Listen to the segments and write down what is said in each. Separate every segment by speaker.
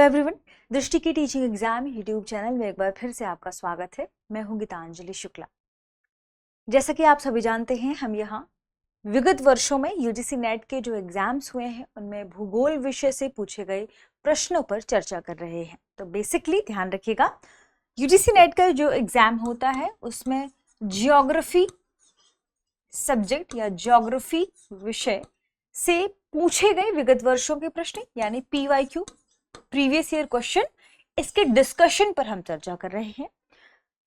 Speaker 1: Everyone, दृष्टि की teaching exam YouTube channel में एक बार फिर से आपका स्वागत है। मैं हूं गीतांजलि शुक्ला। जैसा कि आप सभी जानते हैं, हम यहाँ विगत वर्षों में यूजीसी नेट के जो एग्जाम्स हुए हैं उनमें भूगोल विषय से पूछे गए प्रश्नों पर चर्चा कर रहे हैं। तो बेसिकली ध्यान रखिएगा, यूजीसी नेट का जो एग्जाम होता है उसमें जियोग्राफी सब्जेक्ट या जियोग्राफी विषय से पूछे गए विगत वर्षों के प्रश्न यानी पीवाईक्यू, प्रीवियस ईयर क्वेश्चन, इसके डिस्कशन पर हम चर्चा कर रहे हैं।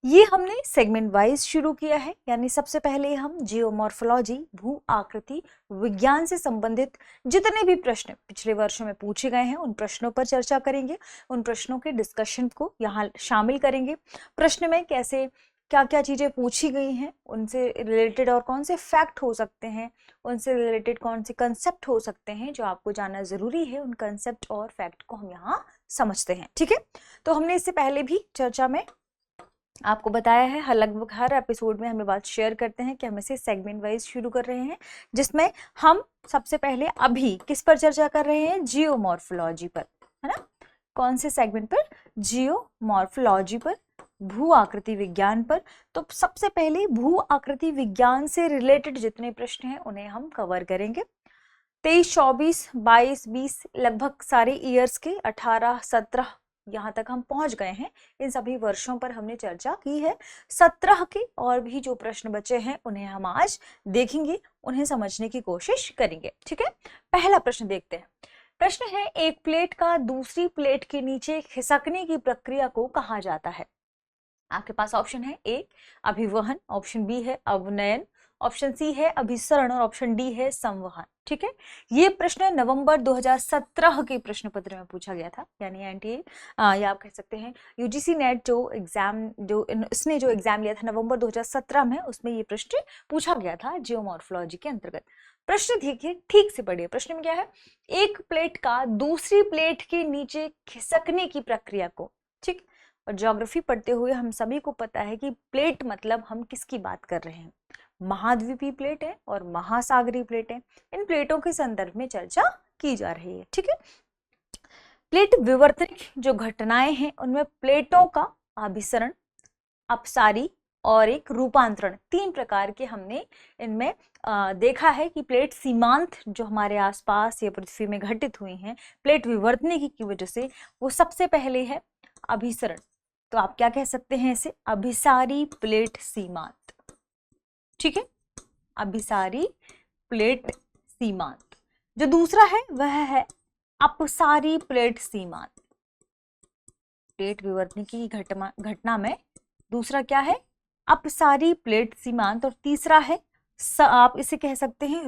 Speaker 1: ये हमने सेगमेंट वाइज शुरू किया है, यानी सबसे पहले हम जियोमॉर्फोलॉजी, भू आकृति विज्ञान से संबंधित जितने भी प्रश्न पिछले वर्षों में पूछे गए हैं उन प्रश्नों पर चर्चा करेंगे, उन प्रश्नों के डिस्कशन को यहाँ शामिल करेंगे। प्रश्न में कैसे क्या क्या चीज़ें पूछी गई हैं, उनसे रिलेटेड और कौन से फैक्ट हो सकते हैं, उनसे रिलेटेड कौन से कंसेप्ट हो सकते हैं जो आपको जानना ज़रूरी है, उन कंसेप्ट और फैक्ट को हम यहाँ समझते हैं। ठीक है, तो हमने इससे पहले भी चर्चा में आपको बताया है, लगभग हर एपिसोड में हम बात शेयर करते हैं कि हम इसे सेगमेंट वाइज शुरू कर रहे हैं, जिसमें हम सबसे पहले अभी किस पर चर्चा कर रहे हैं, जियोमॉर्फोलॉजी पर, है ना। कौन से सेगमेंट पर? जियोमॉर्फोलॉजी पर, भू आकृति विज्ञान पर। तो सबसे पहले भू आकृति विज्ञान से रिलेटेड जितने प्रश्न हैं उन्हें हम कवर करेंगे। 23, 24, 22, 20 लगभग सारे ईयर्स के 18, 17 यहाँ तक हम पहुंच गए हैं। इन सभी वर्षों पर हमने चर्चा की है। 17 के और भी जो प्रश्न बचे हैं उन्हें हम आज देखेंगे, उन्हें समझने की कोशिश करेंगे। ठीक है, पहला प्रश्न देखते हैं। प्रश्न है, एक प्लेट का दूसरी प्लेट के नीचे खिसकने की प्रक्रिया को कहा जाता है? आपके पास ऑप्शन है, ए अभिवहन, ऑप्शन बी है अवनयन, ऑप्शन सी है अभिसरण और ऑप्शन डी है संवहन। ठीक है, ये प्रश्न नवंबर 2017 के प्रश्न पत्र में पूछा गया था, यानी एनटीए या आप कह सकते हैं यूजीसी नेट जो एग्जाम इसने जो एग्जाम लिया था नवंबर 2017 में, उसमें ये प्रश्न पूछा गया था जियोमॉर्फोलॉजी के अंतर्गत। प्रश्न देखिए, ठीक से पढ़िए। प्रश्न में क्या है, एक प्लेट का दूसरी प्लेट के नीचे खिसकने की प्रक्रिया को, ठीक। और ज्योग्राफी पढ़ते हुए हम सभी को पता है कि प्लेट मतलब हम किसकी बात कर रहे हैं, महाद्वीपीय प्लेट है और महासागरीय प्लेट है। इन प्लेटों के संदर्भ में चर्चा की जा रही है। ठीक है, प्लेट विवर्तनिक जो घटनाएं हैं उनमें प्लेटों का अभिसरण, अपसारी और एक रूपांतरण, 3 प्रकार के हमने इनमें देखा है कि प्लेट सीमांत जो हमारे आसपास या पृथ्वी में घटित हुई हैं प्लेट विवर्तनिक की वजह से, वो सबसे पहले है अभिसरण। तो आप क्या कह सकते हैं इसे, अभिसारी प्लेट सीमांत। ठीक है, अभिसारी प्लेट सीमांत। जो दूसरा है वह है अपसारी प्लेट सीमांत। प्लेट विवर्तनिकी की घटना में दूसरा क्या है, अपसारी प्लेट सीमांत। और तीसरा है आप इसे कह सकते हैं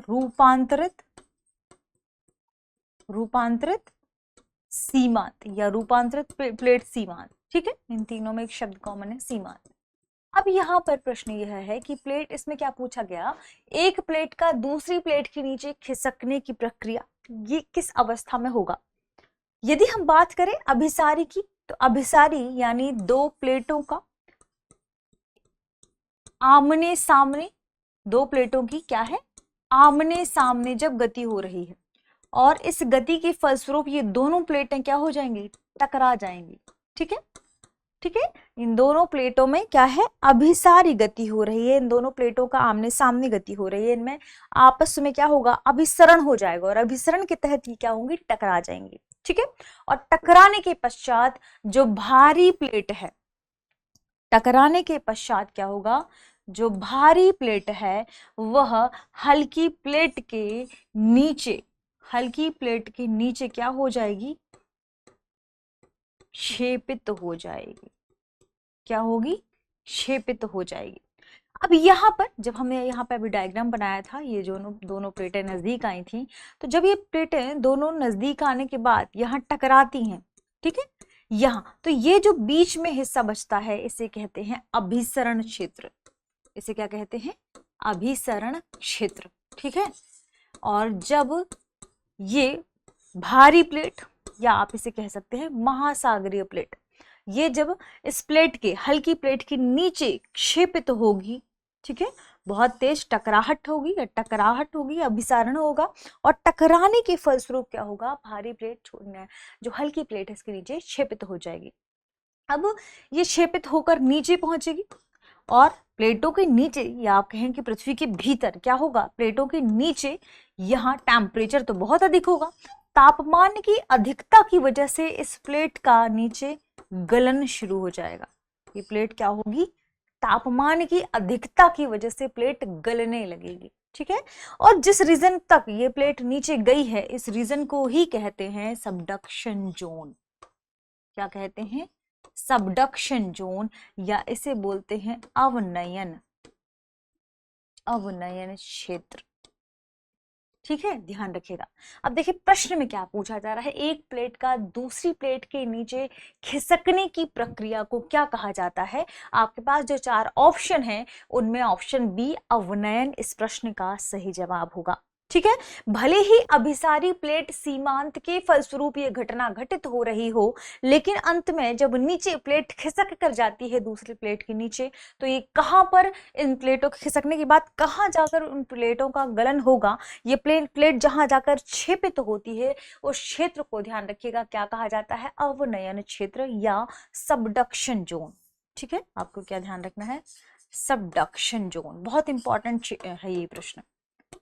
Speaker 1: रूपांतरित सीमांत या रूपांतरित प्लेट सीमांत। ठीक है, इन तीनों में एक शब्द कॉमन है, सीमांत। अब यहाँ पर प्रश्न यह है कि प्लेट, इसमें क्या पूछा गया, एक प्लेट का दूसरी प्लेट के नीचे खिसकने की प्रक्रिया ये किस अवस्था में होगा? यदि हम बात करें अभिसारी की, तो अभिसारी यानी 2 प्लेटों का आमने सामने, 2 प्लेटों की क्या है, आमने सामने जब गति हो रही है और इस गति के फलस्वरूप ये दोनों प्लेटें क्या हो जाएंगी, टकरा जाएंगी। ठीक है, ठीक है, इन दोनों प्लेटों में क्या है, अभिसारी गति हो रही है, इन दोनों प्लेटों का आमने सामने गति हो रही है, इनमें आपस में क्या होगा, अभिसरण हो जाएगा और अभिसरण के तहत ये क्या होंगी, टकरा जाएंगी। ठीक है, और टकराने के पश्चात जो भारी प्लेट है, टकराने के पश्चात क्या होगा, जो भारी प्लेट है वह हल्की प्लेट के नीचे क्या हो जाएगी, क्षेपित हो जाएगी। क्या होगी, क्षेपित हो जाएगी। अब यहाँ पर जब हमने यहाँ पे अभी डायग्राम बनाया था, ये जो दोनों प्लेटें नजदीक आई थी, तो जब ये प्लेटें दोनों नजदीक आने के बाद यहाँ टकराती हैं, ठीक है, यहाँ, तो ये जो बीच में हिस्सा बचता है इसे कहते हैं अभिसरण क्षेत्र। इसे क्या कहते हैं, अभिसरण क्षेत्र। ठीक है, और जब ये भारी प्लेट या आप इसे कह सकते हैं महासागरीय प्लेट, ये जब इस प्लेट के, हल्की प्लेट के नीचे क्षेपित होगी, ठीक है, बहुत तेज टकराहट होगी या टकराहट होगी, अभिसारण होगा, और टकराने के फलस्वरूप क्या होगा, भारी प्लेट छोड़ना, जो हल्की प्लेट है इसके नीचे क्षेपित हो जाएगी। अब ये क्षेपित होकर नीचे पहुंचेगी और प्लेटों के नीचे, या आप कहें कि पृथ्वी के भीतर क्या होगा, प्लेटों के नीचे यहाँ टेम्परेचर तो बहुत अधिक होगा, तापमान की अधिकता की वजह से इस प्लेट का नीचे गलन शुरू हो जाएगा। ये प्लेट क्या होगी, तापमान की अधिकता की वजह से प्लेट गलने लगेगी, ठीक है। और जिस रीजन तक ये प्लेट नीचे गई है, इस रीजन को ही कहते हैं सबडक्शन जोन। क्या कहते हैं, सबडक्शन जोन, या इसे बोलते हैं अवनयन, अवनयन क्षेत्र, ठीक है, ध्यान रखिएगा। अब देखिए प्रश्न में क्या पूछा जा रहा है, एक प्लेट का दूसरी प्लेट के नीचे खिसकने की प्रक्रिया को क्या कहा जाता है। आपके पास जो 4 ऑप्शन हैं उनमें ऑप्शन बी अवनयन इस प्रश्न का सही जवाब होगा, ठीक है। भले ही अभिसारी प्लेट सीमांत के फलस्वरूप ये घटना घटित हो रही हो, लेकिन अंत में जब नीचे प्लेट खिसक कर जाती है दूसरी प्लेट के नीचे, तो ये कहां पर, इन प्लेटों के खिसकने के बाद कहां जाकर उन प्लेटों का गलन होगा, ये प्लेट जहां जाकर क्षेपित होती है उस क्षेत्र को ध्यान रखिएगा क्या कहा जाता है, अवनयन क्षेत्र या सबडक्शन जोन, ठीक है। आपको क्या ध्यान रखना है, सबडक्शन जोन, बहुत इंपॉर्टेंट है ये प्रश्न,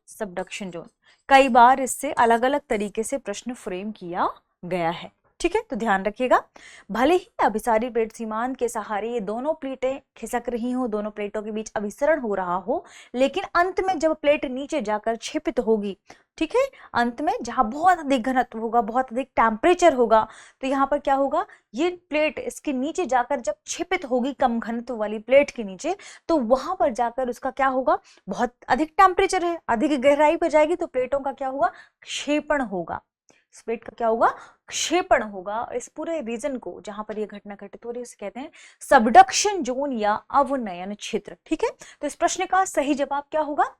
Speaker 1: सबडक्शन जोन। कई बार इससे अलग अलग तरीके से प्रश्न फ्रेम किया गया है, ठीक है, तो ध्यान रखिएगा। भले ही अभिसारी प्लेट सीमांत के सहारे ये दोनों प्लेटें खिसक रही हो, दोनों प्लेटों के बीच अभिसरण हो रहा हो, लेकिन अंत में जब प्लेट नीचे जाकर क्षेपित होगी, ठीक है, अंत में जहां बहुत अधिक घनत्व होगा, बहुत अधिक टेम्परेचर होगा, तो यहाँ पर क्या होगा, ये प्लेट इसके नीचे जाकर जब क्षेपित होगी कम घनत्व वाली प्लेट के नीचे, तो वहां पर जाकर उसका क्या होगा, बहुत अधिक टेम्परेचर है, अधिक गहराई पर जाएगी, तो प्लेटों का क्या होगा, क्षेपण होगा, इस प्लेट का क्या होगा, क्षेपण होगा। इस पूरे रीजन को जहां पर यह घटना घटित हो रही है उसे कहते हैं सबडक्शन जोन या अवनयन क्षेत्र, ठीक है। तो इस प्रश्न का सही जवाब क्या होगा,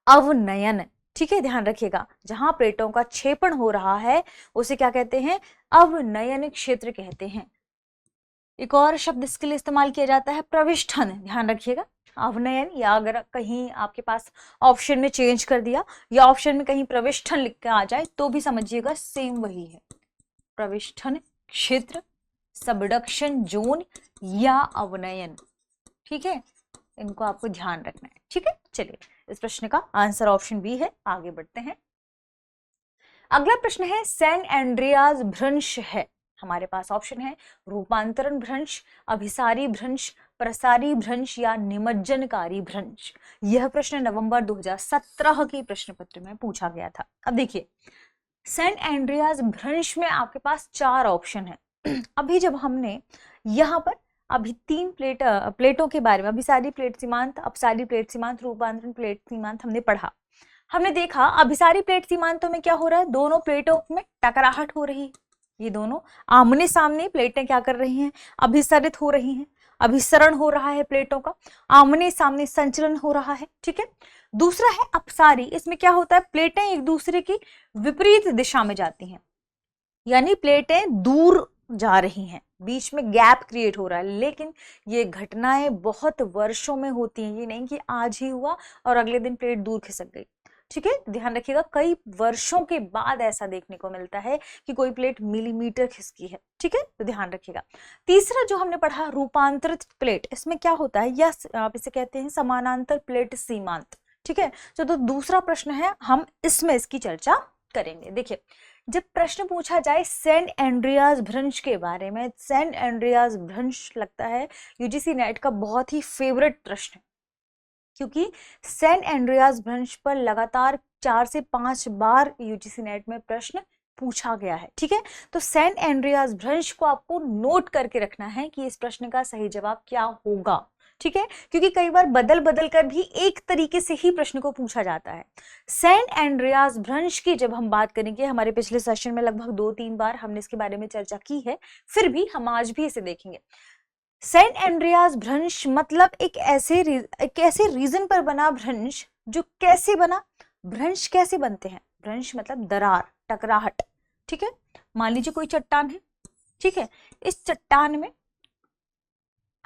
Speaker 1: अवनयन, ठीक है, ध्यान रखिएगा। जहां प्लेटों का क्षेपण हो रहा है उसे क्या कहते हैं, अवनयन क्षेत्र कहते हैं। एक और शब्द इसके लिए इस्तेमाल किया जाता है प्रविष्ठन, ध्यान रखिएगा, अवनयन, या अगर कहीं आपके पास ऑप्शन में चेंज कर दिया या ऑप्शन में कहीं प्रविष्ठन लिख के आ जाए तो भी समझिएगा सेम वही है, प्रविष्ठन क्षेत्र, सबडक्शन जोन या अवनयन, ठीक है, इनको आपको ध्यान रखना है, ठीक है। चलिए इस प्रश्न का आंसर ऑप्शन बी है, आगे बढ़ते हैं। अगला प्रश्न है सैन एंड्रियाज भ्रंश है, हमारे पास ऑप्शन है रूपांतरण भ्रंश, अभिसारी भ्रंश, प्रसारी भ्रंश या निमज्जनकारी भ्रंश। यह प्रश्न नवंबर 2017 के प्रश्न पत्र में पूछा गया था। अब देखिए सेंट एंड्रियाज भ्रंश में आपके पास 4 ऑप्शन है। अभी जब हमने यहाँ पर अभी 3 प्लेटों के बारे में, अभिसारी प्लेट सीमांत, अपसारी प्लेट सीमांत, रूपांतरण प्लेट सीमांत हमने पढ़ा, हमने देखा अभिसारी प्लेट सीमांतों में क्या हो रहा है, दोनों प्लेटों में टकराहट हो रही है, ये दोनों आमने सामने प्लेटें क्या कर रही हैं, अभिसरित हो रही हैं, अभिसरण हो रहा है प्लेटों का, आमने सामने संचलन हो रहा है, ठीक है। दूसरा है अपसारी, इसमें क्या होता है, प्लेटें एक दूसरे की विपरीत दिशा में जाती हैं, यानी प्लेटें दूर जा रही हैं, बीच में गैप क्रिएट हो रहा है, लेकिन ये घटनाएं बहुत वर्षों में होती हैं, ये नहीं कि आज ही हुआ और अगले दिन प्लेट दूर खिसक गई, ठीक है, ध्यान रखिएगा। कई वर्षों के बाद ऐसा देखने को मिलता है कि कोई प्लेट मिलीमीटर खिसकी है, ठीक है, तो ध्यान रखिएगा। तीसरा जो हमने पढ़ा रूपांतरित प्लेट, इसमें क्या होता है, या आप इसे कहते हैं समानांतर प्लेट सीमांत, ठीक है। तो दूसरा प्रश्न है, हम इसमें इसकी चर्चा करेंगे। देखिए जब प्रश्न पूछा जाए सेंट एंड्रियाज भ्रंश के बारे में, सेंट एंड्रियाज भ्रंश लगता है यूजीसी नेट का बहुत ही फेवरेट प्रश्न है, क्योंकि सेंट एंड्रियाज भ्रंश पर लगातार 4 से 5 बार यूजीसी नेट में प्रश्न पूछा गया है, ठीक है। तो सेंट एंड्रियाज भ्रंश को आपको नोट करके रखना है कि इस प्रश्न का सही जवाब क्या होगा, ठीक है, क्योंकि कई बार बदल बदल कर भी एक तरीके से ही प्रश्न को पूछा जाता है। सेंट एंड्रियाज भ्रंश की जब हम बात करेंगे, हमारे पिछले सेशन में लगभग 2-3 बार हमने इसके बारे में चर्चा की है, फिर भी हम आज भी इसे देखेंगे। सेंट एंड्रियाज भ्रंश मतलब एक ऐसे रीजन पर बना भ्रंश, जो कैसे बना, भ्रंश कैसे बनते हैं, भ्रंश मतलब दरार, टकराहट, ठीक है। मान लीजिए कोई चट्टान है, ठीक है, इस चट्टान में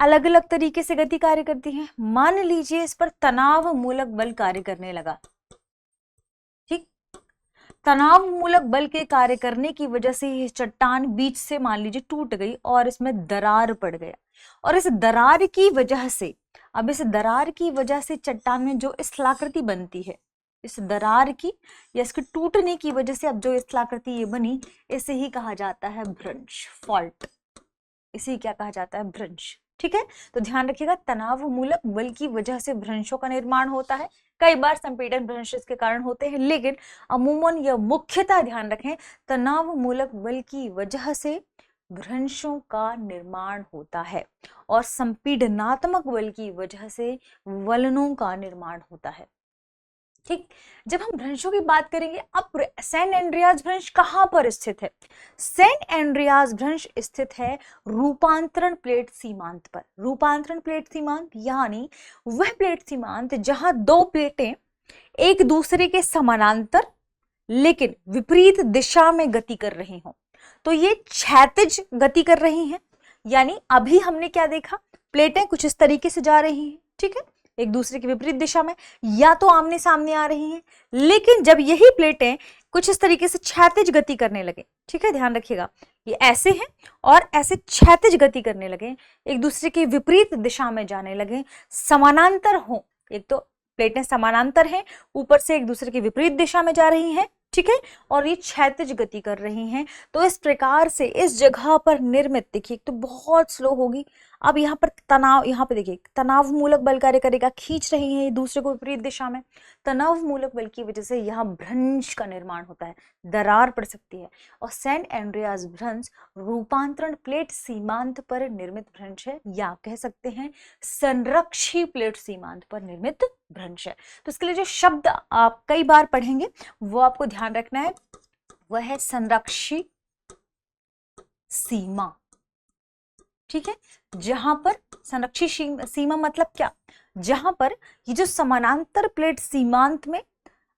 Speaker 1: अलग अलग तरीके से गति कार्य करती है। मान लीजिए इस पर तनाव मूलक बल कार्य करने लगा, ठीक, तनाव मूलक बल के कार्य करने की वजह से ये चट्टान बीच से मान लीजिए टूट गई और इसमें दरार पड़ गया, और इस दरार की वजह से, अब इस दरार की वजह से चट्टान में जो स्थलाकृति बनती है, इस दरार की या इसके टूटने की वजह से अब जो स्थलाकृति ये बनी, इसे ही कहा जाता है भ्रंश, फॉल्ट। इसे क्या कहा जाता है? भ्रंश। ठीक है, तो ध्यान रखिएगा, तनाव मूलक बल की वजह से भ्रंशों का निर्माण होता है। कई बार संपीड़न भ्रंश इसके कारण होते हैं, लेकिन अमूमन या मुख्यतः ध्यान रखें, तनाव मूलक बल की वजह से भ्रंशों का निर्माण होता है और संपीडनात्मक बल की वजह से वलनों का निर्माण होता है। ठीक, जब हम भ्रंशों की बात करेंगे, अब सैन एंड्रियाज भ्रंश कहां पर स्थित है? सैन एंड्रियाज भ्रंश स्थित है रूपांतरण प्लेट सीमांत पर। रूपांतरण प्लेट सीमांत यानी वह प्लेट सीमांत जहां दो प्लेटें एक दूसरे के समानांतर लेकिन विपरीत दिशा में गति कर रही हों। तो ये क्षैतिज गति कर रही हैं, यानी अभी हमने क्या देखा, प्लेटें कुछ इस तरीके से जा रही हैं, ठीक है, एक दूसरे के विपरीत दिशा में, या तो आमने सामने आ रही हैं, लेकिन जब यही प्लेटें कुछ इस तरीके से क्षैतिज गति करने लगे, ठीक है, ध्यान रखिएगा, ये ऐसे हैं और ऐसे क्षैतिज गति करने लगे, एक दूसरे के विपरीत दिशा में जाने लगे, समानांतर हो, एक तो प्लेटें समानांतर हैं, ऊपर से एक दूसरे के विपरीत दिशा में जा रही हैं, ठीक है, और ये क्षैतिज गति कर रही हैं, तो इस प्रकार से इस जगह पर निर्मित, देखिए तो बहुत स्लो होगी, अब यहाँ पर तनाव, यहाँ पे देखिए तनाव मूलक बल कार्य करेगा, खींच रही है दूसरे को विपरीत दिशा में, तनाव मूलक बल की वजह से यहाँ भ्रंश का निर्माण होता है, दरार पड़ सकती है, और सैन एंड्रियाज भ्रंश रूपांतरण प्लेट सीमांत पर निर्मित भ्रंश है, या कह सकते हैं संरक्षी प्लेट सीमांत पर निर्मित भ्रंश है। तो इसके लिए जो शब्द आप कई बार पढ़ेंगे वो आपको ध्यान रखना है, वह है संरक्षी सीमा, ठीक है, जहां पर संरक्षी सीमा मतलब क्या, जहां पर ये जो समानांतर प्लेट सीमांत में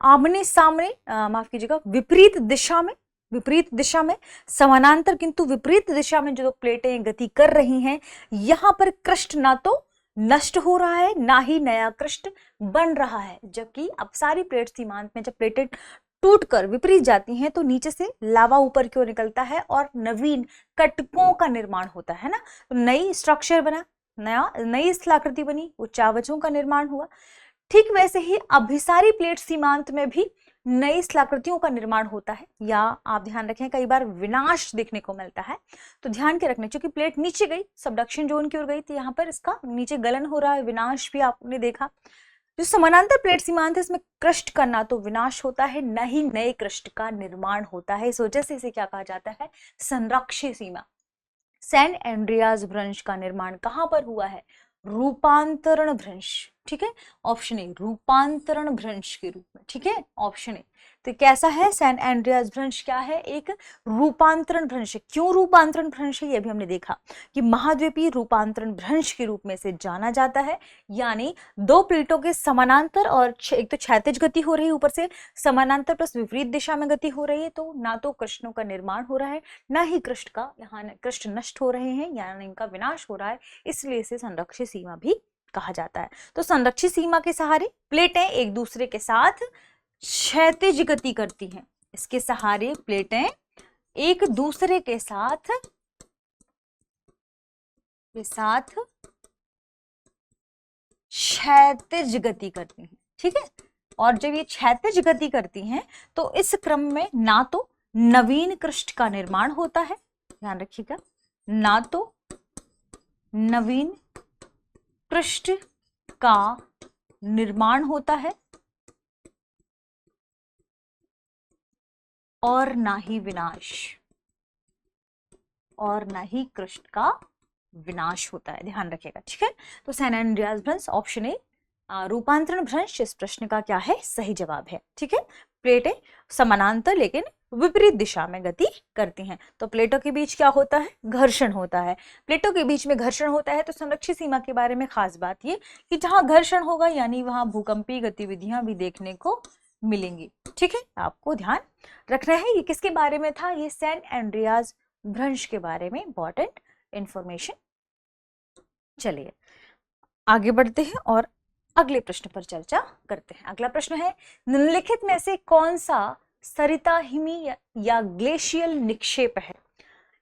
Speaker 1: आमने सामने, माफ कीजिएगा, विपरीत दिशा में समानांतर किंतु विपरीत दिशा में जो प्लेटें गति कर रही हैं, यहां पर कृष्ट ना तो नष्ट हो रहा है ना ही नया कृष्ट बन रहा है, जबकि अब सारी प्लेट सीमांत में जब प्लेटें टूटकर विपरीत जाती हैं तो नीचे से लावा ऊपर की ओर निकलता है और नवीन कटकों का निर्माण होता है ना, तो नई स्ट्रक्चर बना, नई स्थलाकृति बनी, उच्चावचों का निर्माण हुआ। ठीक वैसे ही अभिसारी प्लेट सीमांत में भी नई स्थलाकृतियों का निर्माण होता है, या आप ध्यान रखें कई बार विनाश देखने को मिलता है, तो ध्यान के रखने, क्योंकि प्लेट नीचे गई, सबडक्शन जोन की ओर गई, तो यहाँ पर इसका नीचे गलन हो रहा है, विनाश भी आपने देखा। जो समानांतर प्लेट सीमांत है इसमें कृष्ट का ना तो विनाश होता है न ही नए कृष्ट का निर्माण होता है, इस वजह से इसे क्या कहा जाता है? संरक्षी सीमा। सैन एंड्रियाज भ्रंश का निर्माण कहां पर हुआ है? रूपांतरण भ्रंश, ठीक है, ऑप्शन ए, रूपांतरण भ्रंश के रूप में, ठीक है, ऑप्शन ए। तो कैसा है सैन एंड्रियाज भ्रंश? क्या है? एक रूपांतरण भ्रंश है। क्यों रूपांतरण भ्रंश है ये भी हमने देखा कि महाद्वीपीय रूपांतरण भ्रंश के रूप में इसे जाना जाता है, यानी दो प्लेटों के समानांतर और एक तो क्षैतिज गति हो रही है, ऊपर से समानांतर प्लस विपरीत दिशा में गति हो रही है, तो ना तो कृष्णों का निर्माण हो रहा है ना ही कृष्ण का, यहाँ कृष्ण नष्ट हो रहे हैं यानी इनका विनाश हो रहा है, इसलिए इसे संरक्षित सीमा भी कहा जाता है। तो संरक्षित सीमा के सहारे प्लेटें एक दूसरे के साथ क्षैतिज गति करती हैं, इसके सहारे प्लेटें एक दूसरे के साथ क्षैतिज गति करती हैं, ठीक है, और जब ये क्षैतिज गति करती हैं तो इस क्रम में ना तो नवीन कृष्ट का निर्माण होता है, ध्यान रखिएगा, ना तो नवीन कृष्ट का निर्माण होता है और ना ही विनाश, और ना ही कृष्ण का विनाश होता है, ध्यान रखिएगा, ठीक है। तो सैन एंड्रियाज भ्रंश ऑप्शन ए, रूपांतरण भ्रंश इस प्रश्न का क्या है? सही जवाब है, ठीक है। प्लेटें समानांतर लेकिन विपरीत दिशा में गति करती हैं, तो प्लेटों के बीच क्या होता है? घर्षण होता है। प्लेटों के बीच में घर्षण होता है तो संरक्षित सीमा के बारे में खास बात ये कि जहां घर्षण होगा यानी वहां भूकंपीय गतिविधियां भी देखने को मिलेंगी, ठीक है, आपको ध्यान रखना है। ये किसके बारे में था? ये सैन एंड्रियाज भ्रंश के बारे में इंपॉर्टेंट इंफॉर्मेशन चलिए आगे बढ़ते हैं और अगले प्रश्न पर चर्चा करते हैं। अगला प्रश्न है, निम्नलिखित में से कौन सा सरिता हिमी या ग्लेशियल निक्षेप है?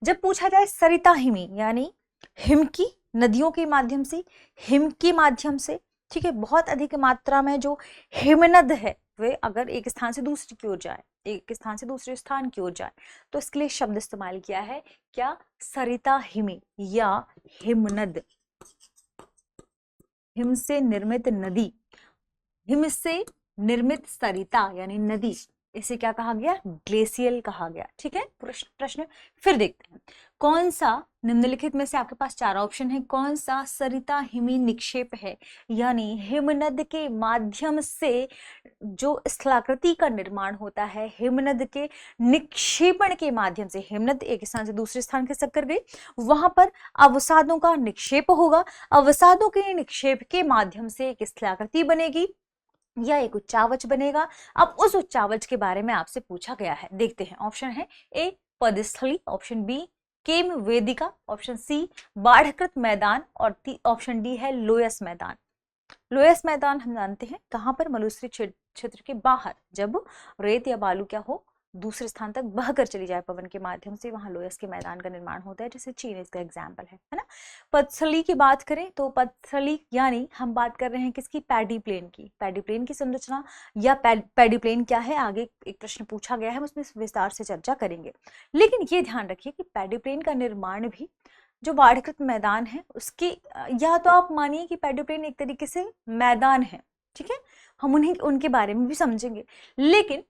Speaker 1: जब पूछा जाए सरिता हिमी यानी हिम की नदियों के माध्यम से, हिम के माध्यम से, ठीक है, बहुत अधिक मात्रा में जो हिमनद है वे अगर एक स्थान से दूसरी की ओर जाए, एक स्थान से दूसरे स्थान की ओर जाए, तो इसके लिए शब्द इस्तेमाल किया है क्या? सरिता हिमी या हिमनद। हिम से निर्मित नदी, हिम से निर्मित सरिता यानी नदी, इसे क्या कहा गया? ग्लेशियल कहा गया। ठीक है, प्रश्न फिर देखते हैं। कौन सा निम्नलिखित में से, आपके पास 4 ऑप्शन है, कौन सा सरिता हिमी निक्षेप है यानी हिमनद के माध्यम से जो स्थलाकृति का निर्माण होता है, हिमनद के निक्षेपण के माध्यम से, हिमनद एक स्थान से दूसरे स्थान खिसक कर गई, वहां पर अवसादों का निक्षेप होगा, अवसादों के निक्षेप के माध्यम से एक स्थलाकृति बनेगी या एक उच्चावच बनेगा। अब उस उच्चावच के बारे में आपसे पूछा गया है, देखते हैं। ऑप्शन है ए पदस्थली, ऑप्शन बी केम वेदिका, ऑप्शन सी बाढ़कृत मैदान और ऑप्शन डी है लोयस मैदान। लोयस मैदान हम जानते हैं कहां पर? मलुसरी क्षेत्र के बाहर, जब रेत या बालू क्या हो, दूसरे स्थान तक बहकर चली जाए पवन के माध्यम से, वहां लोयस के मैदान का निर्माण होता है, जैसे चीन इसका एग्जाम्पल है ना। पदस्थली की बात करें तो पदस्थली यानी हम बात कर रहे हैं किसकी? पैडी प्लेन की। पैडी प्लेन की संरचना या पैडी प्लेन क्या है, आगे एक प्रश्न पूछा गया है, हम उसमें विस्तार से चर्चा करेंगे। लेकिन ये ध्यान रखिए कि पैडी प्लेन का निर्माण भी जो बाढ़कृत मैदान है उसके, या तो आप मानिए कि पैडी प्लेन एक तरीके से मैदान है, ठीक है, हम उनके बारे में भी समझेंगे। लेकिन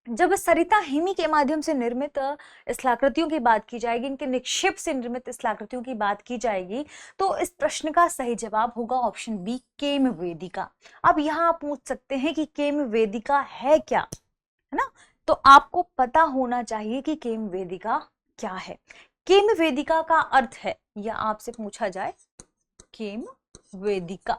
Speaker 1: जब सरिता हिमी के माध्यम से निर्मित स्थलाकृतियों की बात की जाएगी, इनके निक्षेप से निर्मित स्थलाकृतियों की बात की जाएगी, तो इस प्रश्न का सही जवाब होगा ऑप्शन बी केम वेदिका। अब यहाँ आप पूछ सकते हैं कि केम वेदिका है क्या, है ना? तो आपको पता होना चाहिए कि केम वेदिका क्या है। केम वेदिका का अर्थ है, या आपसे पूछा जाए केम वेदिका,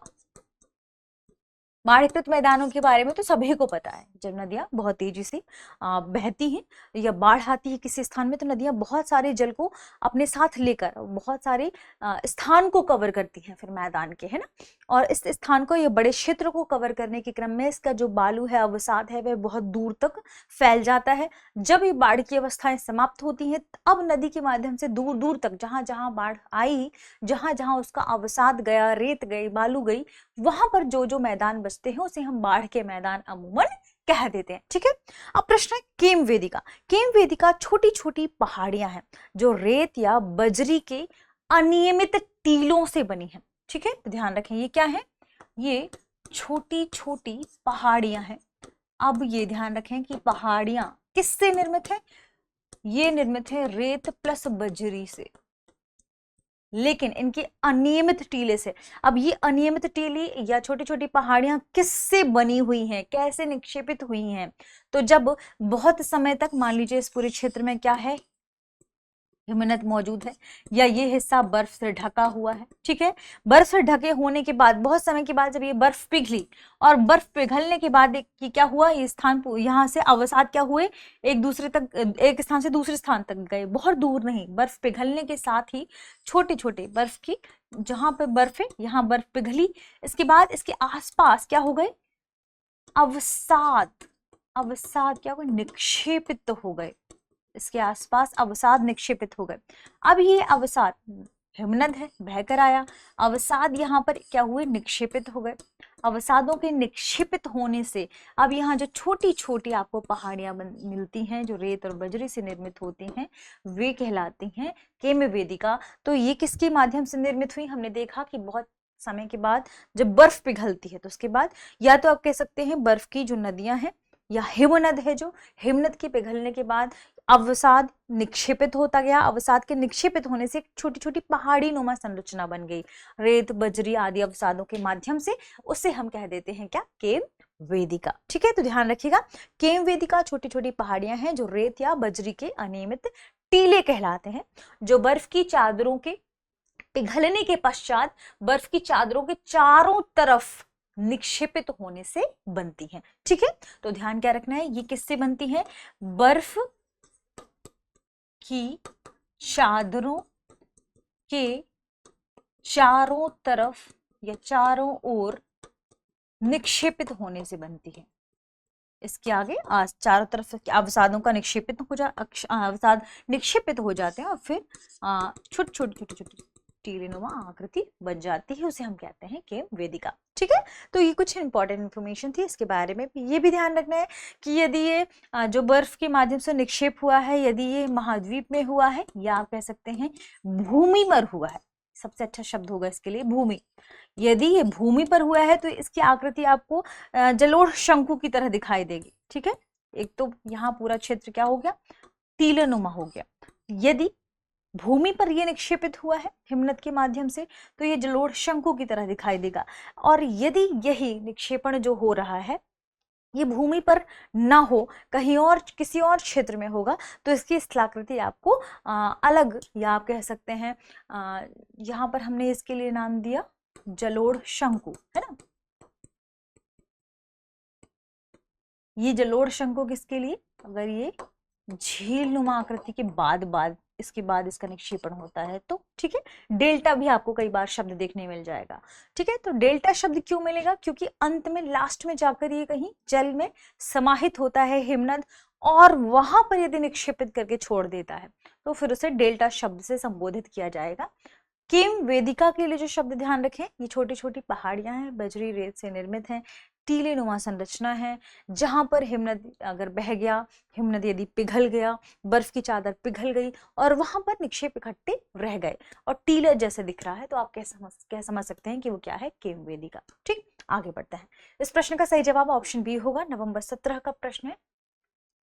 Speaker 1: बाढ़कृत मैदानों के बारे में तो सभी को पता है। जब नदियां बहुत तेजी से बहती हैं या बाढ़ आती है किसी स्थान में, तो नदियां बहुत सारे जल को अपने साथ लेकर बहुत सारे स्थान को कवर करती हैं फिर मैदान के, है ना। और इस स्थान को, ये बड़े क्षेत्र को कवर करने के क्रम में इसका जो बालू है, अवसाद है, वह बहुत दूर तक फैल जाता है। जब ये बाढ़ की अवस्थाएं समाप्त होती हैं, अब नदी के माध्यम से दूर दूर तक जहां जहां बाढ़ आई, जहां जहां उसका अवसाद गया, रेत गई, बालू गई, वहां पर जो जो मैदान बचते हैं उसे हम बाढ़ के मैदान अमूमन कह देते हैं। ठीक है, अब प्रश्न है केम वेदिका। केम वेदिका छोटी छोटी पहाड़ियां हैं जो रेत या बजरी के अनियमित टीलों से बनी है। ठीक है, तो ध्यान रखें ये क्या है? ये छोटी छोटी पहाड़ियां हैं। अब ये ध्यान रखें कि पहाड़ियां किससे निर्मित है? ये निर्मित है रेत प्लस बजरी से, लेकिन इनके अनियमित टीले से। अब ये अनियमित टीले या छोटी छोटी पहाड़ियां किससे बनी हुई हैं, कैसे निक्षेपित हुई हैं? तो जब बहुत समय तक, मान लीजिए इस पूरे क्षेत्र में क्या है, हिमनद मौजूद है, या ये हिस्सा बर्फ से ढका हुआ है, ठीक है, बर्फ से ढके होने के बाद बहुत समय के बाद जब ये बर्फ पिघली, और बर्फ पिघलने के बाद कि क्या हुआ, ये स्थान, यहाँ से अवसाद क्या हुए, एक दूसरे तक, एक स्थान से दूसरे स्थान तक गए, बहुत दूर नहीं। बर्फ पिघलने के साथ ही छोटे छोटे बर्फ की, जहां पे बर्फ है यहाँ बर्फ पिघली, इसके बाद इसके आसपास क्या हो गए, अवसाद, अवसाद क्या हो गए, निक्षेपित हो गए, इसके आसपास अवसाद निक्षेपित हो गए। अब ये अवसाद, हिमनद है, बहकर आया, अवसाद यहाँ पर क्या हुए, निक्षेपित हो गए। अवसादों के निक्षेपित होने से अब यहाँ जो छोटी छोटी आपको पहाड़ियां मिलती हैं जो रेत और बजरी से निर्मित होती हैं, वे कहलाती हैं केम वेदिका। तो ये किसके माध्यम से निर्मित हुई? हमने देखा कि बहुत समय के बाद जब बर्फ पिघलती है, तो उसके बाद या तो आप कह सकते हैं बर्फ की जो नदियां हैं, या हिमनद है, जो हिमनद के पिघलने के बाद अवसाद निक्षेपित होता गया, अवसाद के निक्षेपित होने से एक छोटी छोटी पहाड़ी नुमा संरचना बन गई रेत बजरी आदि अवसादों के माध्यम से, उसे हम कह देते हैं क्या, केम वेदिका। ठीक है, तो ध्यान रखिएगा, केम वेदिका छोटी छोटी पहाड़ियां हैं जो रेत या बजरी के अनियमित टीले कहलाते हैं, जो बर्फ की चादरों के पिघलने के पश्चात बर्फ की चादरों के चारों तरफ निक्षेपित होने से बनती हैं। ठीक है, तो ध्यान क्या रखना है, ये किससे बनती है, बर्फ की चादरों के चारों तरफ या चारों ओर निक्षेपित होने से बनती है। इसके आगे चारों तरफ के अवसादों का निक्षेपित हो जा अवसाद निक्षेपित हो जाते हैं और फिर छोटी छोटी छोटी छोटी टीलेनुमा आकृति बन जाती है, उसे हम कहते हैं केम वेदिका। ठीक है, तो ये कुछ इंपॉर्टेंट इन्फॉर्मेशन थी इसके बारे में। ये भी ध्यान रखना है कि यदि ये जो बर्फ के माध्यम से निक्षेप हुआ है, यदि ये महाद्वीप में हुआ है या आप कह सकते हैं भूमि पर हुआ है, सबसे अच्छा शब्द होगा इसके लिए भूमि। यदि ये भूमि पर हुआ है तो इसकी आकृति आपको जलोढ़ शंकु की तरह दिखाई देगी। ठीक है, एक तो यहाँ पूरा क्षेत्र क्या हो गया, टीलनुमा हो गया। यदि भूमि पर यह निक्षेपित हुआ है हिमनद के माध्यम से तो ये जलोढ़ शंकु की तरह दिखाई देगा। और यदि यही निक्षेपण जो हो रहा है ये भूमि पर ना हो, कहीं और किसी और क्षेत्र में होगा, तो इसकी स्थलाकृति आपको अलग, या आप कह सकते हैं यहाँ पर हमने इसके लिए नाम दिया जलोढ़ शंकु, है ना। ये जलोढ़ शंकु किसके लिए, अगर ये झील नुमा आकृति के बाद इसके बाद इसका निक्षेपण होता है तो। ठीक है, डेल्टा भी आपको कई बार शब्द देखने मिल जाएगा। ठीक है, तो डेल्टा शब्द क्यों मिलेगा, क्योंकि अंत में लास्ट में जाकर ये कहीं जल में समाहित होता है हिमनद, और वहां पर यदि निक्षेपित करके छोड़ देता है तो फिर उसे डेल्टा शब्द से संबोधित किया जाएगा। केम वेदिका के लिए जो शब्द ध्यान रखें, ये छोटी छोटी पहाड़ियां हैं, बजरी रेत से निर्मित हैं, टीलेनुमा संरचना है, जहां पर हिमनद अगर बह गया, हिमनद यदि पिघल गया, बर्फ की चादर पिघल गई और वहां पर निक्षेप इकट्ठे रह गए और टीला जैसे दिख रहा है, तो आप क्या समझ सकते हैं कि वो क्या है, केम वेदिका। ठीक, आगे बढ़ते हैं। इस प्रश्न का सही जवाब ऑप्शन बी होगा, नवंबर 17 का प्रश्न है।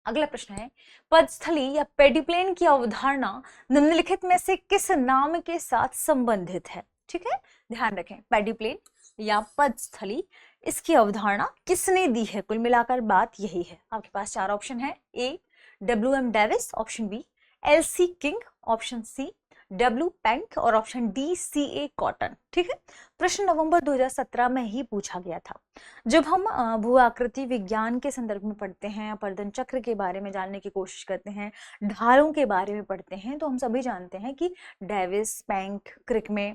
Speaker 1: अगला प्रश्न है, पदस्थली या पेडिप्लेन की अवधारणा निम्नलिखित में से किस नाम के साथ संबंधित है। ठीक है, ध्यान रखें, पेडिप्लेन या पदस्थली, इसकी अवधारणा किसने दी है, कुल मिलाकर बात यही है। आपके पास चार ऑप्शन है, A W M. Davis, option B L C. King, option C W Pank और ऑप्शन डी सी.ए. कॉटन। ठीक है, प्रश्न नवंबर 2017 में ही पूछा गया था। जब हम भू आकृति विज्ञान के संदर्भ में पढ़ते हैं, अपरदन चक्र के बारे में जानने की कोशिश करते हैं, ढालों के बारे में पढ़ते हैं, तो हम सभी जानते हैं कि डेविस, पैंक, क्रिकमे,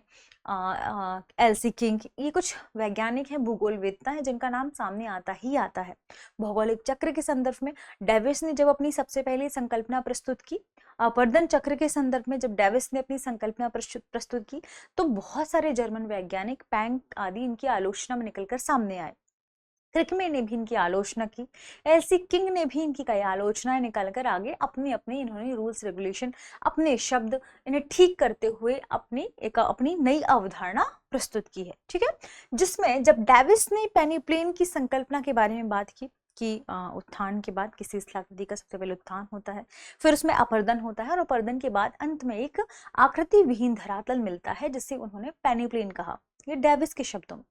Speaker 1: एल.सी. किंग, ये कुछ वैज्ञानिक हैं, भूगोलवेत्ता हैं, जिनका नाम सामने आता ही आता है। भौगोलिक चक्र के संदर्भ में डेविस ने जब अपनी सबसे पहली संकल्पना प्रस्तुत की, अपरदन चक्र के संदर्भ में जब डेविस ने अपनी संकल्पना प्रस्तुत की, तो बहुत सारे जर्मन वैज्ञानिक, पैंक आदि इनकी आलोचना में निकलकर सामने आए। क्रिकमे ने भी इनकी आलोचना की, एल.सी. किंग ने भी इनकी कई आलोचनाएं निकालकर आगे अपने इन्होंने रूल्स रेगुलेशन, अपने शब्द इन्हें ठीक करते हुए अपनी नई अवधारणा प्रस्तुत की है। ठीक है, जिसमें जब डेविस ने पेनिप्लेन की संकल्पना के बारे में बात की कि उत्थान के बाद किसी स्थलाकृति का सबसे पहले उत्थान होता है, फिर उसमें अपरदन होता है और अपरदन के बाद अंत में एक आकृति विहीन धरातल मिलता है, जिसे उन्होंने पेनिप्लेन कहा। ये डेविस के शब्दों में।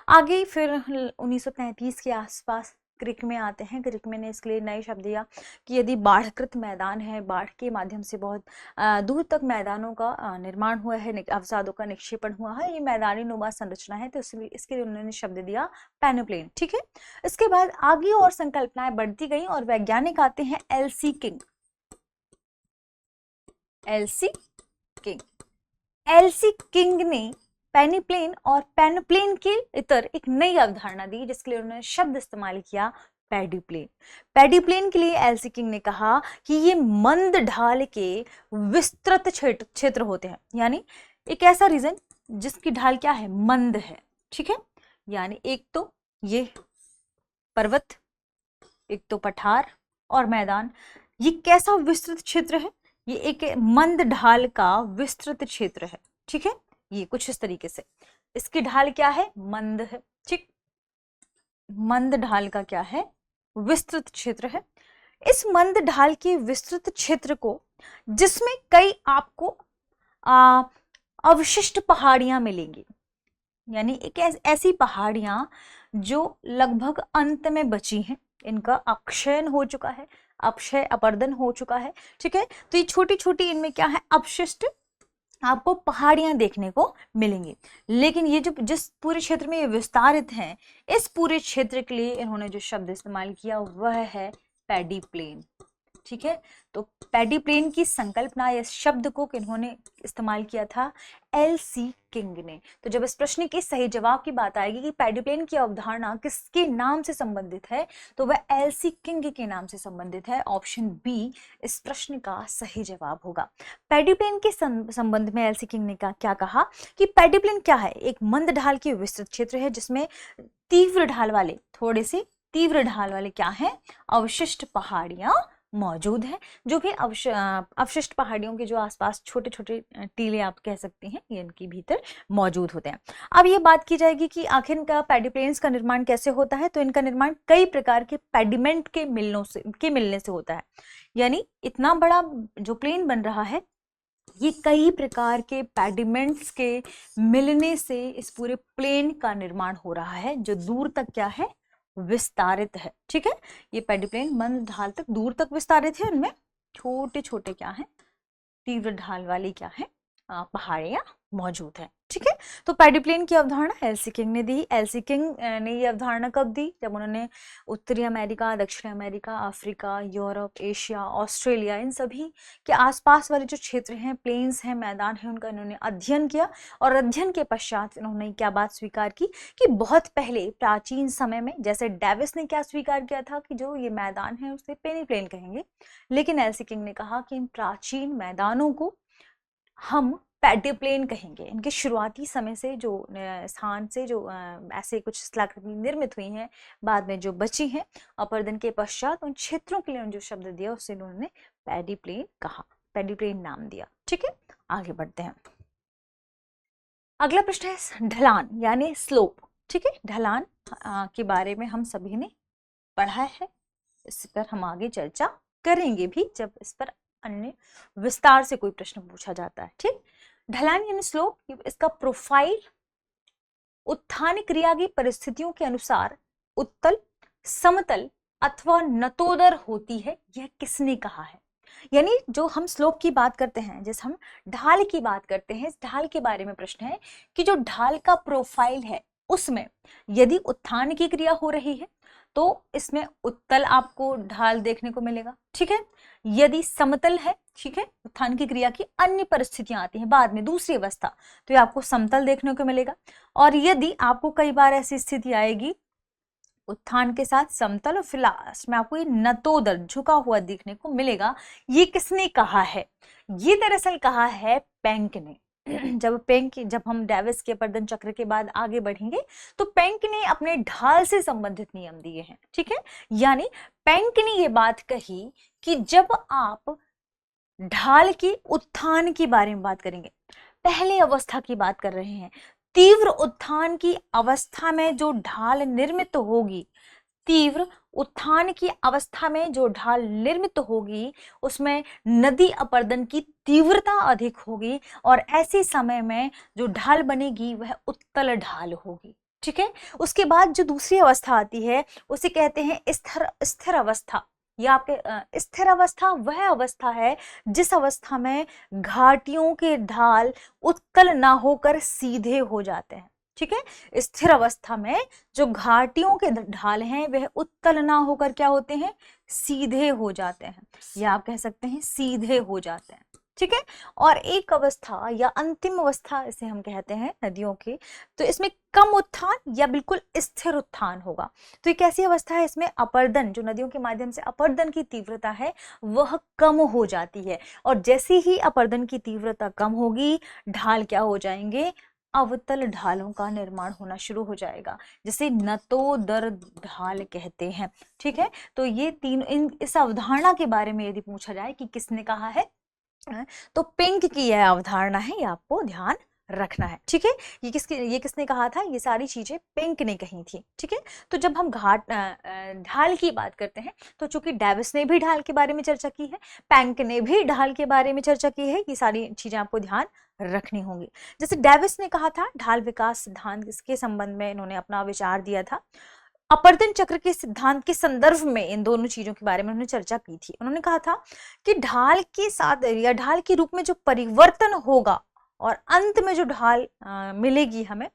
Speaker 1: आगे फिर 1933 के आसपास क्रिकमे आते हैं। क्रिकमे ने इसके लिए नए शब्द दिया कि यदि बाढ़कृत मैदान है, बाढ़ के माध्यम से बहुत दूर तक मैदानों का निर्माण हुआ है, अवसादों का निक्षेपण हुआ है, ये मैदानी नुमा संरचना है, तो इसके लिए उन्होंने शब्द दिया पेनिप्लेन। ठीक है, इसके बाद आगे और संकल्पनाएं बढ़ती गई और वैज्ञानिक आते हैं LC. King. LC. King, LC. King ने पेनिप्लेन और पेनिप्लेन के इतर एक नई अवधारणा दी, जिसके लिए उन्होंने शब्द इस्तेमाल किया पेडिप्लेन। पेडिप्लेन के लिए एल.सी. किंग ने कहा कि ये मंद ढाल के विस्तृत क्षेत्र होते हैं, यानी एक ऐसा रीजन जिसकी ढाल क्या है, मंद है। ठीक है, यानी एक तो ये पर्वत, एक तो पठार और मैदान, ये कैसा विस्तृत क्षेत्र है, ये एक मंद ढाल का विस्तृत क्षेत्र है। ठीक है, ये कुछ इस तरीके से, इसकी ढाल क्या है, मंद है। ठीक, मंद ढाल का क्या है, विस्तृत क्षेत्र है। इस मंद ढाल के विस्तृत क्षेत्र को, जिसमें कई आपको अवशिष्ट पहाड़ियां मिलेंगी, यानी एक ऐसी पहाड़ियां जो लगभग अंत में बची हैं, इनका अक्षयन हो चुका है, अपरदन हो चुका है। ठीक है, तो ये छोटी छोटी इनमें क्या है, अपशिष्ट आपको पहाड़ियां देखने को मिलेंगी। लेकिन ये जो जिस पूरे क्षेत्र में ये विस्तारित हैं, इस पूरे क्षेत्र के लिए इन्होंने जो शब्द इस्तेमाल किया वह है पेडिप्लेन। ठीक है। तो पैडी प्लेन की संकल्पना या शब्द को किन्होंने इस्तेमाल किया था? एल.सी. किंग ने। तो जब इस प्रश्न के सही जवाब की बात आएगी कि पैडी प्लेन की अवधारणा किसके नाम से संबंधित है, तो वह एल.सी. किंग के नाम से संबंधित है। ऑप्शन बी इस प्रश्न का सही जवाब होगा। पैडी प्लेन के संबंध में एल.सी. किंग ने क्या कहा कि पैडी प्लेन क्या है? एक मंद ढाल के विस्तृत क्षेत्र है जिसमें तीव्र ढाल वाले, थोड़े से तीव्र ढाल वाले क्या है? अवशिष्ट पहाड़ियां मौजूद है, जो कि अवशिष्ट पहाड़ियों के जो आसपास छोटे छोटे टीले आप कह सकते हैं, ये इनके भीतर मौजूद होते हैं। अब ये बात की जाएगी कि आखिर इनका पैडी प्लेन्स का निर्माण कैसे होता है। तो इनका निर्माण कई प्रकार के पेडिमेंट के मिलने से होता है। यानी इतना बड़ा जो प्लेन बन रहा है, ये कई प्रकार के पेडिमेंट्स के मिलने से इस पूरे प्लेन का निर्माण हो रहा है, जो दूर तक क्या है? विस्तारित है। ठीक है, ये पैडी प्लेन मंद ढाल तक दूर तक विस्तारित है। उनमें छोटे छोटे क्या है? तीव्र ढाल वाली क्या है? पहाड़ियां मौजूद है। ठीक है, तो पैडी प्लेन की अवधारणा एल.सी. किंग ने दी। एल.सी. किंग ने ये अवधारणा कब दी? जब उन्होंने उत्तरी अमेरिका, दक्षिण America, Africa, Europe, Asia, Australia, इन सभी के आसपास वाले जो क्षेत्र हैं, प्लेन्स हैं, मैदान हैं, उनका इन्होंने अध्ययन किया। और अध्ययन के पश्चात इन्होंने क्या बात स्वीकार की कि बहुत पहले प्राचीन समय में, जैसे डेविस ने क्या स्वीकार किया था कि जो ये मैदान है उसे पेनी प्लेन कहेंगे, लेकिन एल.सी. किंग ने कहा कि इन प्राचीन मैदानों को हम पैडी प्लेन कहेंगे। इनके शुरुआती समय से जो स्थान से जो ऐसे कुछ स्थलाकृति निर्मित हुई हैं, बाद में जो बची हैं, अपरदन के पश्चात उन क्षेत्रों के लिए जो शब्द दिया उसे उन्होंने पैडी प्लेन कहा, पैडी प्लेन नाम दिया। ठीक है, आगे बढ़ते हैं। अगला प्रश्न है ढलान यानी स्लोप। ठीक है, ढलान के बारे में हम सभी ने पढ़ा है, इस पर हम आगे चर्चा करेंगे भी जब इस पर अन्य विस्तार से कोई प्रश्न पूछा जाता है। ठीक, ढलान यानी स्लोप, इसका प्रोफाइल उत्थान क्रिया की परिस्थितियों के अनुसार उत्तल, समतल अथवा नतोदर होती है। यह किसने कहा है? यानी जो हम स्लोप की बात करते हैं, जैसे हम ढाल की बात करते हैं, इस ढाल के बारे में प्रश्न है कि जो ढाल का प्रोफाइल है उसमें यदि उत्थान की क्रिया हो रही है तो इसमें उत्तल आपको ढाल देखने को मिलेगा। ठीक है, यदि समतल है, ठीक है, उत्थान की क्रिया की अन्य परिस्थितियां आती हैं बाद में, दूसरी अवस्था, तो ये आपको समतल देखने को मिलेगा। और यदि आपको कई बार ऐसी स्थिति आएगी उत्थान के साथ समतल और फिर लास्ट में आपको ये नतोदर झुका हुआ देखने को मिलेगा, ये किसने कहा है? ये दरअसल कहा है पेंक ने। जब हम डेविस के अपरदन चक्र के बाद आगे बढ़ेंगे तो पेंक ने अपने ढाल से संबंधित नियम दिए हैं। ठीक है, यानी पेंक ने ये बात कही कि जब आप ढाल की उत्थान के बारे में बात करेंगे, पहले अवस्था की बात कर रहे हैं, तीव्र उत्थान की अवस्था में जो ढाल निर्मित होगी, तीव्र उत्थान की अवस्था में जो ढाल निर्मित होगी उसमें नदी अपरदन की तीव्रता अधिक होगी और ऐसे समय में जो ढाल बनेगी वह उत्तल ढाल होगी। ठीक है, उसके बाद जो दूसरी अवस्था आती है उसे कहते हैं स्थिर अवस्था। या आपके स्थिर अवस्था वह अवस्था है जिस अवस्था में घाटियों के ढाल उत्तल ना होकर सीधे हो जाते हैं। ठीक है, स्थिर अवस्था में जो घाटियों के ढाल हैं वह उत्तल ना होकर क्या होते हैं? सीधे हो जाते हैं, या आप कह सकते हैं सीधे हो जाते हैं। ठीक है, और एक अवस्था या अंतिम अवस्था इसे हम कहते हैं नदियों की, तो इसमें कम उत्थान या बिल्कुल स्थिर उत्थान होगा। तो एक ऐसी अवस्था है इसमें अपरदन, जो नदियों के माध्यम से अपरदन की तीव्रता है वह कम हो जाती है, और जैसे ही अपरदन की तीव्रता कम होगी ढाल क्या हो जाएंगे? अवतल ढालों का निर्माण होना शुरू हो जाएगा, जिसे नतोदर ढाल कहते हैं। ठीक है, तो ये तीन इस अवधारणा के बारे में यदि पूछा जाए कि किसने कहा है, तो पेंक की यह अवधारणा है, ये आपको ध्यान रखना है। ठीक है, ये किसने कहा था? ये सारी चीजें पेंक ने कही थी। ठीक है, तो जब हम ढाल की बात करते हैं तो चूंकि डेविस ने भी ढाल के बारे में चर्चा की है, पेंक ने भी ढाल के बारे में चर्चा की है, ये सारी चीजें आपको ध्यान रखनी होंगी। जैसे डेविस ने कहा था ढाल विकास सिद्धांत, इसके संबंध में इन्होंने अपना विचार दिया था। अपरदन चक्र के सिद्धांत के संदर्भ में इन दोनों चीजों के बारे में उन्होंने चर्चा की थी। उन्होंने कहा था कि ढाल के साथ या ढाल के रूप में जो परिवर्तन होगा और अंत में जो ढाल मिलेगी हमें,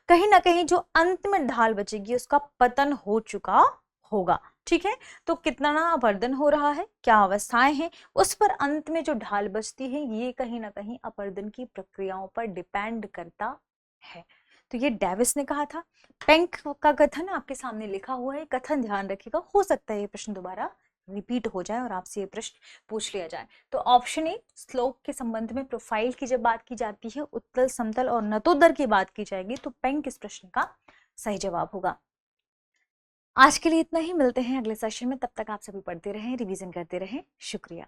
Speaker 1: कहीं ना कहीं जो अंत में ढाल बचेगी उसका पतन हो चुका होगा। ठीक है, तो कितना अपर्दन हो रहा है, क्या अवस्थाएं हैं, उस पर अंत में जो ढाल बचती है, ये कहीं ना कहीं अपर्दन की प्रक्रियाओं पर डिपेंड करता है। तो ये डेविस ने कहा था। पेंक का कथन आपके सामने लिखा हुआ है, कथन ध्यान रखिएगा, हो सकता है ये प्रश्न दोबारा रिपीट हो जाए और आपसे ये प्रश्न पूछ लिया जाए। तो ऑप्शन ए, स्लोप के संबंध में प्रोफाइल की जब बात की जाती है, उत्तल, समतल और नतोदर की बात की जाएगी, तो पेंक इस प्रश्न का सही जवाब होगा। आज के लिए इतना ही, मिलते हैं अगले सेशन में, तब तक आप सभी पढ़ते रहें, रिवीजन करते रहें। शुक्रिया।